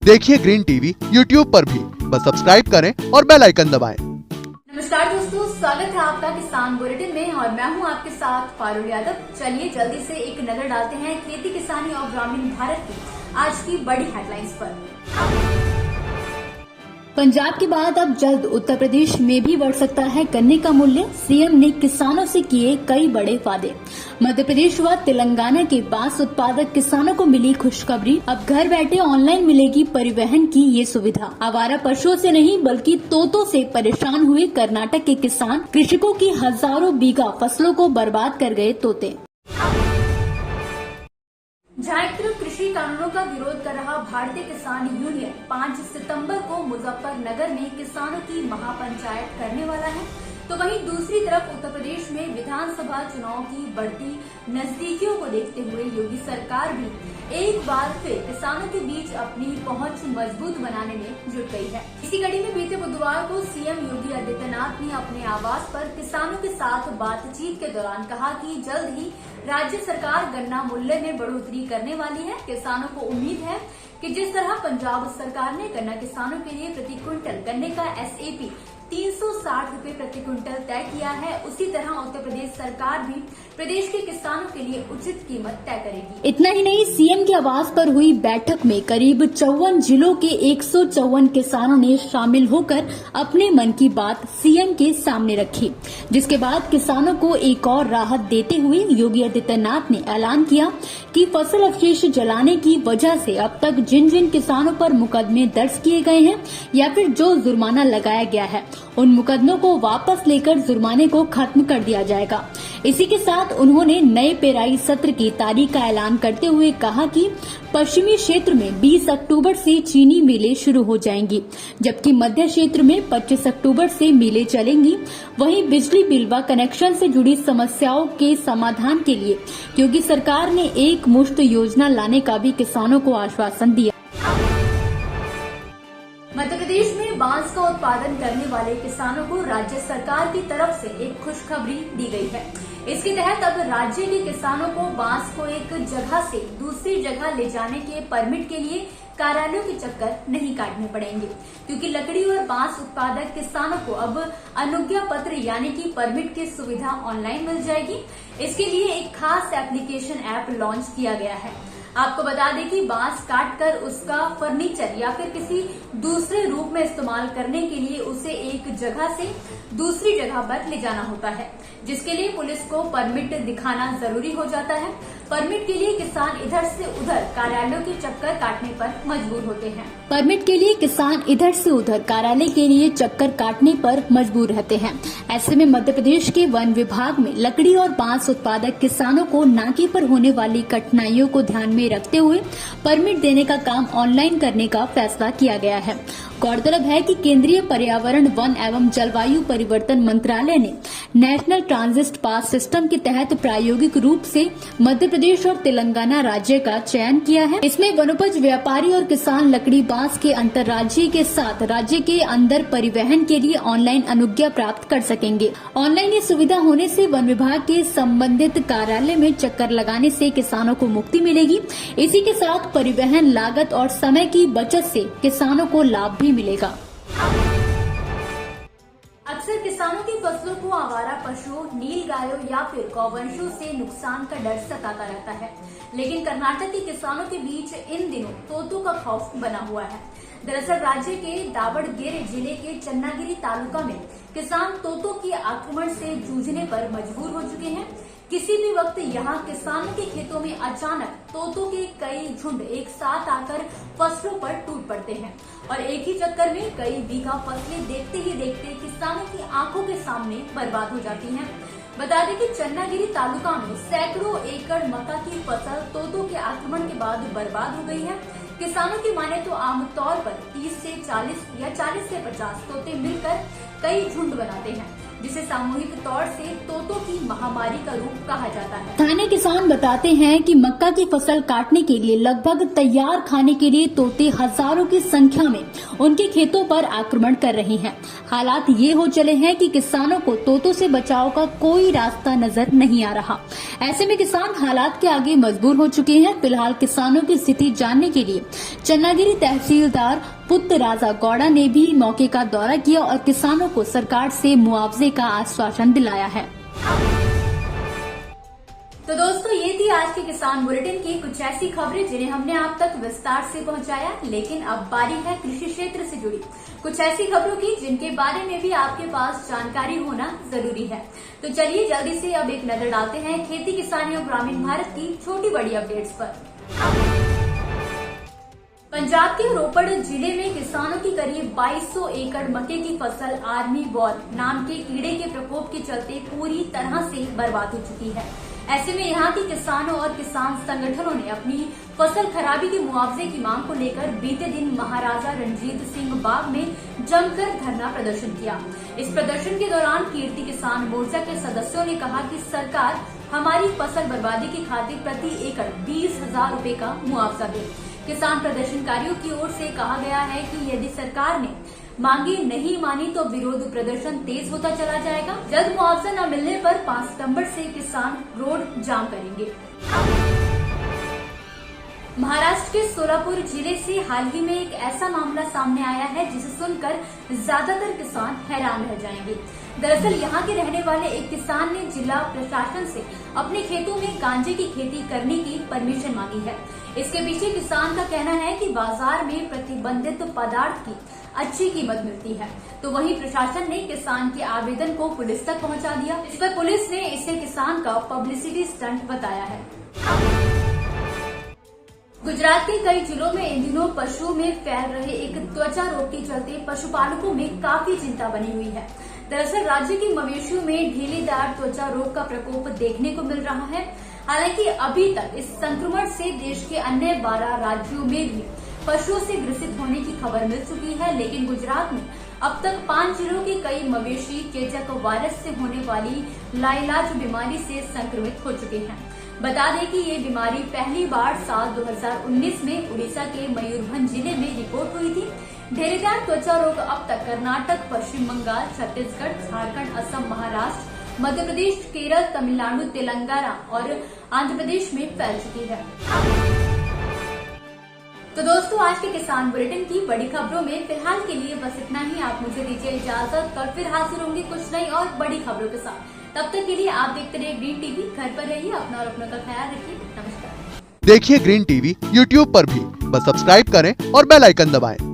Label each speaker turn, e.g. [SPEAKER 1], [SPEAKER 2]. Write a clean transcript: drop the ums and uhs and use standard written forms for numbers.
[SPEAKER 1] देखिए green TV YouTube पर भी, बस सब्सक्राइब करें और बेल आइकन दबाएं।
[SPEAKER 2] नमस्कार दोस्तों, स्वागत है आपका किसान बुलेटिन में और मैं हूं आपके साथ फारूल यादव। चलिए जल्दी से एक नजर डालते हैं खेती किसानी और ग्रामीण भारत की आज की बड़ी हेडलाइंस पर। पंजाब के बाद अब जल्द उत्तर प्रदेश में भी बढ़ सकता है गन्ने का मूल्य, सीएम ने किसानों से किए कई बड़े वादे। मध्य प्रदेश व तेलंगाना के बांस उत्पादक किसानों को मिली खुशखबरी, अब घर बैठे ऑनलाइन मिलेगी परिवहन की ये सुविधा। आवारा पशुओं से नहीं बल्कि तोतों से परेशान हुए कर्नाटक के किसान, कृषकों की हजारों बीघा फसलों को बर्बाद कर गए तोते। जहां एक तरफ कृषि कानूनों का विरोध कर रहा भारतीय किसान यूनियन 5 सितंबर को मुजफ्फरनगर में किसानों की महापंचायत करने वाला है, तो वहीं दूसरी तरफ उत्तर प्रदेश में विधानसभा चुनाव की बढ़ती नजदीकियों को देखते हुए योगी सरकार भी एक बार फिर किसानों के बीच अपनी पहुंच मजबूत बनाने में जुट गई है। इसी कड़ी में बीते बुधवार को सीएम योगी आदित्यनाथ ने अपने आवास पर किसानों के साथ बातचीत के दौरान कहा कि जल्द ही राज्य सरकार गन्ना मूल्य में बढ़ोतरी करने वाली है। किसानों को उम्मीद है कि जिस तरह पंजाब सरकार ने गन्ना किसानों के लिए प्रति क्विंटल गन्ने का एसएपी 360 रुपए प्रति क्विंटल तय किया है, उसी तरह उत्तर प्रदेश सरकार भी प्रदेश के किसानों के लिए उचित कीमत तय करेगी। इतना ही नहीं, सीएम के आवास पर हुई बैठक में करीब 54 जिलों के 154 किसानों ने शामिल होकर अपने मन की बात सीएम के सामने रखी, जिसके बाद किसानों को एक और राहत देते हुए योगी आदित्यनाथ ने ऐलान किया कि फसल अवशेष जलाने की वजह से अब तक जिन जिन किसानों पर मुकदमे दर्ज किए गए हैं या फिर जो जुर्माना लगाया गया है, उन मुकदमों को वापस लेकर जुर्माने को खत्म कर दिया जाएगा। इसी के साथ उन्होंने नए पेराई सत्र की तारीख का ऐलान करते हुए कहा कि पश्चिमी क्षेत्र में 20 अक्टूबर से चीनी मिलें शुरू हो जाएंगी, जबकि मध्य क्षेत्र में 25 अक्टूबर से मिलें चलेंगी। वहीं बिजली बिल व कनेक्शन से जुड़ी समस्याओं के समाधान के लिए योगी सरकार ने एक मुश्त योजना लाने का भी किसानों को आश्वासन दिया। मध्य प्रदेश में बांस का उत्पादन करने वाले किसानों को राज्य सरकार की तरफ से एक खुशखबरी दी गई है। इसके तहत अब राज्य के किसानों को बांस को एक जगह से दूसरी जगह ले जाने के परमिट के लिए कार्यालयों के चक्कर नहीं काटने पड़ेंगे, क्योंकि लकड़ी और बांस उत्पादक किसानों को अब अनुज्ञा पत्र यानी कि परमिट की सुविधा ऑनलाइन मिल जाएगी। इसके लिए एक खास एप्लीकेशन ऐप लॉन्च किया गया है। आपको बता दें कि बांस काटकर उसका फर्नीचर या फिर किसी दूसरे रूप में इस्तेमाल करने के लिए उसे एक जगह से दूसरी जगह पर ले जाना होता है, जिसके लिए पुलिस को परमिट दिखाना जरूरी हो जाता है। परमिट के लिए किसान इधर से उधर कार्यालयों के चक्कर काटने पर मजबूर होते हैं। परमिट के लिए किसान इधर से उधर कार्यालय के लिए चक्कर काटने पर मजबूर रहते हैं। ऐसे में मध्य प्रदेश के वन विभाग में लकड़ी और बांस उत्पादक किसानों को नाके पर होने वाली कठिनाइयों को ध्यान में रखते हुए परमिट देने का काम ऑनलाइन करने का फैसला किया गया है। गौरतलब है कि केंद्रीय पर्यावरण, वन एवं जलवायु परिवर्तन मंत्रालय ने नेशनल ट्रांजिट पास सिस्टम के तहत प्रायोगिक रूप से मध्य प्रदेश और तेलंगाना राज्य का चयन किया है। इसमें वनोपज व्यापारी और किसान लकड़ी बांस के अंतर्राज्यीय के साथ राज्य के अंदर परिवहन के लिए ऑनलाइन अनुज्ञा प्राप्त कर सकेंगे। ऑनलाइन ये सुविधा होने से वन विभाग के संबंधित कार्यालय में चक्कर लगाने से किसानों को मुक्ति मिलेगी। इसी के साथ परिवहन लागत और समय की बचत से किसानों को लाभ भी मिलेगा। अक्सर किसानों की फसलों को आवारा पशुओं, नील गायों या फिर गौवंशों से नुकसान का डर सताता रहता है, लेकिन कर्नाटक के किसानों के बीच इन दिनों तोतों का खौफ बना हुआ है। दरअसल राज्य के दावड़गेरे जिले के चन्नागिरी तालुका में किसान तोतों के आक्रमण से जूझने पर मजबूर हो चुके हैं। किसी भी वक्त यहाँ किसानों के खेतों में अचानक तोतों के कई झुंड एक साथ आकर फसलों पर टूट पड़ते हैं और एक ही चक्कर में कई बीघा फसलें देखते ही देखते किसानों की आंखों के सामने बर्बाद हो जाती हैं। बता दें कि चन्नागिरी तालुका में सैकड़ों एकड़ मक्का की फसल तोतों के आक्रमण के बाद बर्बाद हो गई है। किसानों की माने तो आमतौर पर 30 से 40 या 40 से 50 तोते मिलकर कई झुंड बनाते हैं, जिसे सामूहिक तौर से तोतों की महामारी का रूप कहा जाता है। स्थानीय किसान बताते हैं कि मक्का की फसल काटने के लिए लगभग तैयार खाने के लिए तोते हजारों की संख्या में उनके खेतों पर आक्रमण कर रहे हैं। हालात ये हो चले हैं कि किसानों को तोतों से बचाव का कोई रास्ता नजर नहीं आ रहा। ऐसे में किसान हालात के आगे मजबूर हो चुके हैं। फिलहाल किसानों की स्थिति जानने के लिए चन्नागिरी तहसीलदार पुत्र राजा गौड़ा ने भी मौके का दौरा किया और किसानों को सरकार से मुआवजे का आश्वासन दिलाया है। तो दोस्तों, ये थी आज के किसान बुलेटिन की कुछ ऐसी खबरें जिन्हें हमने आप तक विस्तार से पहुंचाया। लेकिन अब बारी है कृषि क्षेत्र से जुड़ी कुछ ऐसी खबरों की जिनके बारे में भी आपके पास जानकारी होना जरूरी है। तो चलिए जल्दी से अब एक नजर डालते हैं खेती किसानी और ग्रामीण भारत की छोटी बड़ी अपडेट्स पर। पंजाब के रोपड़ जिले में किसानों की करीब 2200 एकड़ मक्के की फसल आर्मी बॉल नाम के कीड़े के प्रकोप के चलते पूरी तरह से बर्बाद हो चुकी है। ऐसे में यहाँ के किसानों और किसान संगठनों ने अपनी फसल खराबी के मुआवजे की मांग को लेकर बीते दिन महाराजा रणजीत सिंह बाग में जमकर धरना प्रदर्शन किया। इस प्रदर्शन के दौरान कीर्ति किसान मोर्चा के सदस्यों ने कहा कि सरकार हमारी फसल बर्बादी की खातिर प्रति एकड़ 20,000 रूपए का मुआवजा दे। किसान प्रदर्शनकारियों की ओर से कहा गया है कि यदि सरकार ने मांगे नहीं मानी तो विरोध प्रदर्शन तेज होता चला जाएगा। जल्द मुआवजा न मिलने पर 5 सितंबर से किसान रोड जाम करेंगे। महाराष्ट्र के सोलापुर जिले से हाल ही में एक ऐसा मामला सामने आया है जिसे सुनकर ज्यादातर किसान हैरान रह जाएंगे। दरअसल यहाँ के रहने वाले एक किसान ने जिला प्रशासन से अपने खेतों में गांजे की खेती करने की परमिशन मांगी है। इसके पीछे किसान का कहना है कि बाजार में प्रतिबंधित पदार्थ की अच्छी कीमत मिलती है। तो वहीं प्रशासन ने किसान के आवेदन को पुलिस तक पहुंचा दिया। इस पर पुलिस ने इसे किसान का पब्लिसिटी स्टंट बताया है। गुजरात के कई जिलों में इन दिनों पशुओं में फैल रहे एक त्वचा रोग के चलते पशुपालकों में काफी चिंता बनी हुई है। दरअसल राज्य के मवेशियों में ढीलीदार त्वचा रोग का प्रकोप देखने को मिल रहा है। हालांकि अभी तक इस संक्रमण से देश के अन्य 12 राज्यों में भी पशुओं से ग्रसित होने की खबर मिल चुकी है, लेकिन गुजरात में अब तक 5 जिलों के कई मवेशी चेचक वायरस से होने वाली लाइलाज बीमारी से संक्रमित हो चुके हैं। बता दें कि ये बीमारी पहली बार साल 2019 में उड़ीसा के मयूरभंज जिले में रिपोर्ट हुई थी। ढेरीदार त्वचा रोग अब तक कर्नाटक, पश्चिम बंगाल, छत्तीसगढ़, झारखंड, असम, महाराष्ट्र, मध्य प्रदेश, केरल, तमिलनाडु, तेलंगाना और आंध्र प्रदेश में फैल चुकी है। तो दोस्तों, आज के किसान बुलेटिन की बड़ी खबरों में फिलहाल के लिए बस इतना ही। आप मुझे दीजिए इजाजत, कल फिर हाजिर होंगे कुछ नई और बड़ी खबरों के साथ। तब तक के लिए आप देखते रहिए ग्रीन टीवी। घर पर रहिए, अपना और अपनों का ख्याल रखिए। नमस्कार।
[SPEAKER 1] देखिए ग्रीन टीवी YouTube पर भी, बस सब्सक्राइब करें और बेल आइकन दबाएं।